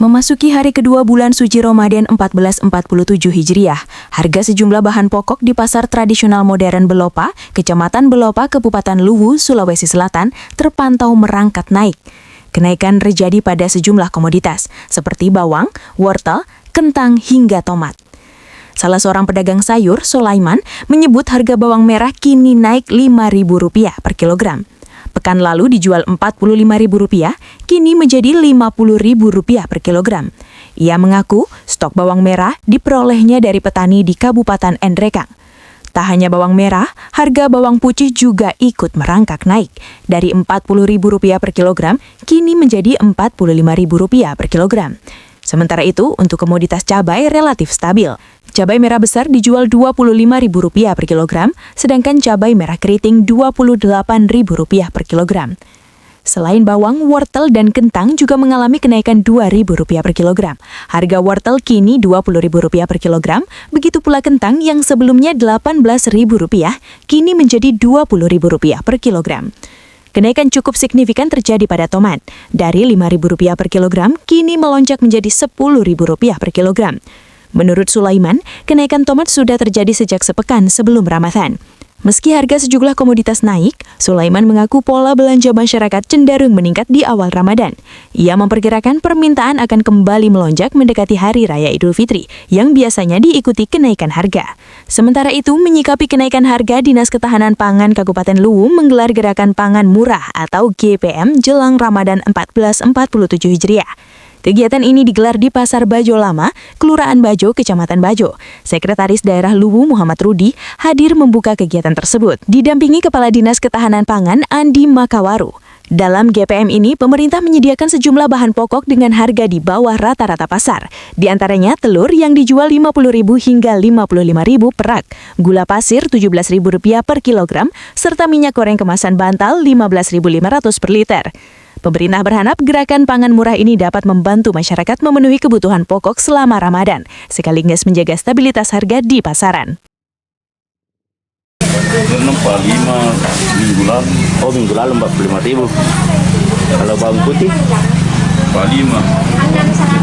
Memasuki hari kedua bulan suci Ramadan 1447 Hijriah, harga sejumlah bahan pokok di pasar tradisional modern Belopa, Kecamatan Belopa, Kabupaten Luwu, Sulawesi Selatan, terpantau merangkak naik. Kenaikan terjadi pada sejumlah komoditas, seperti bawang, wortel, kentang, hingga tomat. Salah seorang pedagang sayur, Sulaiman, menyebut harga bawang merah kini naik Rp5.000 per kilogram. Pekan lalu dijual Rp45.000, kini menjadi Rp50.000 per kilogram. Ia mengaku stok bawang merah diperolehnya dari petani di Kabupaten Endrekang. Tak hanya bawang merah, harga bawang putih juga ikut merangkak naik. Dari Rp40.000 per kilogram, kini menjadi Rp45.000 per kilogram. Sementara itu, untuk komoditas cabai relatif stabil. Cabai merah besar dijual Rp25.000 per kilogram, sedangkan cabai merah keriting Rp28.000 per kilogram. Selain bawang, wortel dan kentang juga mengalami kenaikan Rp2.000 per kilogram. Harga wortel kini Rp20.000 per kilogram, begitu pula kentang yang sebelumnya Rp18.000, kini menjadi Rp20.000 per kilogram. Kenaikan cukup signifikan terjadi pada tomat. Dari Rp5.000 per kilogram, kini melonjak menjadi Rp10.000 per kilogram. Menurut Sulaiman, kenaikan tomat sudah terjadi sejak sepekan sebelum Ramadan. Meski harga sejumlah komoditas naik, Sulaiman mengaku pola belanja masyarakat cenderung meningkat di awal Ramadan. Ia memperkirakan permintaan akan kembali melonjak mendekati Hari Raya Idul Fitri, yang biasanya diikuti kenaikan harga. Sementara itu, menyikapi kenaikan harga, Dinas Ketahanan Pangan Kabupaten Luwu menggelar Gerakan Pangan Murah atau GPM jelang Ramadan 1447 Hijriah. Kegiatan ini digelar di Pasar Bajo Lama, Kelurahan Bajo, Kecamatan Bajo. Sekretaris Daerah Luwu Muhammad Rudi hadir membuka kegiatan tersebut, didampingi Kepala Dinas Ketahanan Pangan Andi Makawaru. Dalam GPM ini, pemerintah menyediakan sejumlah bahan pokok dengan harga di bawah rata-rata pasar. Di antaranya telur yang dijual Rp50.000 hingga Rp55.000 per rak, gula pasir Rp17.000 per kilogram, serta minyak goreng kemasan bantal Rp15.500 per liter. Pemerintah berharap gerakan pangan murah ini dapat membantu masyarakat memenuhi kebutuhan pokok selama Ramadan, sekaligus menjaga stabilitas harga di pasaran. Minggu lalu Rp45.000. Kalau bawang putih Rp45.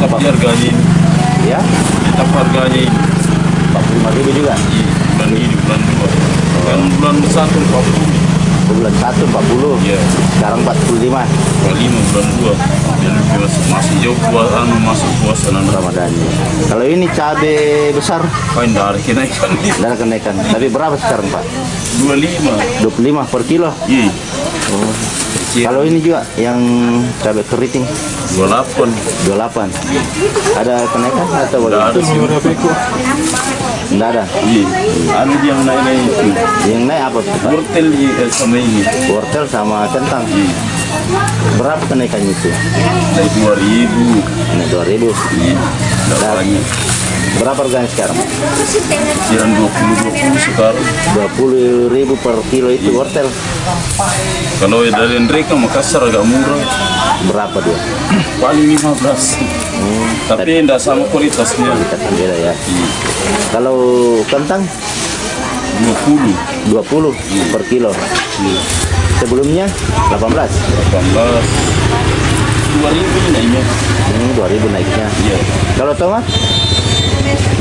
Tapi harganya ya tetap harganya Rp45.000 juga. Bulan ini, bulan 2. Kan bulan 1 Rp40. Bulan 1 40, Iya. sekarang 45 Rp45 bulan 2. Jadi masih jauh masuk puasa nanti. Ramadan. Kalau ini cabai besar Kain dari kenaikan dan kenaikan. Tapi berapa sekarang Pak? Rp25. 25 per kilo. Iya. Oh. Kalau ini juga yang cabai keriting Rp28. 28. Ada kenaikan atau Tidak ada sih. Tidak ada. Iya. Ada yang naik-naik itu. Yang naik apa tuh, Pak? Wortel sama ini. Wortel sama kentang. Berapa kenaikannya itu? Naik Rp2.000. Naik 2.000. Iya. Tidak Nah, banyak. berapa harganya sekarang? Sekian 20 sekarang. 20.000 per kilo itu wortel. Kalau dari Endrekang Makassar agak murah. Berapa dia? Paling 15. Tapi tidak sama kualitasnya. Kata beda ya. Kalau kentang 20. 20 per kilo. Sebelumnya 18. 18. 2.000 naiknya. 2.000 naiknya. Iya. Kalau tomat?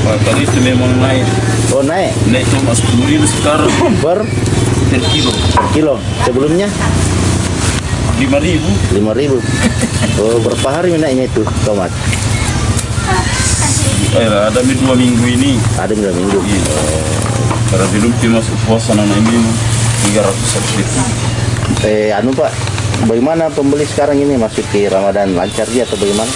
Kali itu memang naik. Oh naik Naik cuma 10.000 sekarang per per kilo. Sebelumnya 5.000. 5.000. Oh berapa hari naiknya itu tomat? Ada 2 minggu ini. Ada 2 minggu. Iya. Karena belum masuk puasa anak ini 300 Anu Pak, bagaimana pembeli sekarang ini masuk ke Ramadan lancar dia atau bagaimana?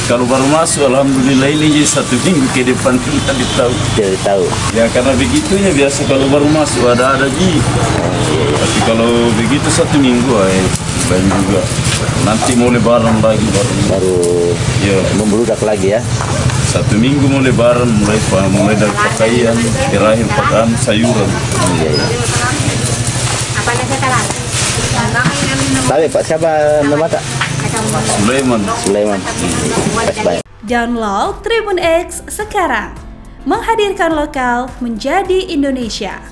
Kalau baru masuk, alhamdulillah ini 1 minggu ke depan kita tahu. Jadi tahu. Ya karena begitunya biasa kalau baru masuk ada ji. Tapi kalau begitu 1 minggu lain juga. Nanti mau lebaran lagi Baru ya membludak lagi ya. 1 minggu mau lebaran mulai dari pakaian, terakhir pakaian sayuran. Iya. Tapi Pak siapa nama tak? Sulaiman. Baik. Download Tribun X sekarang. Menghadirkan lokal menjadi Indonesia.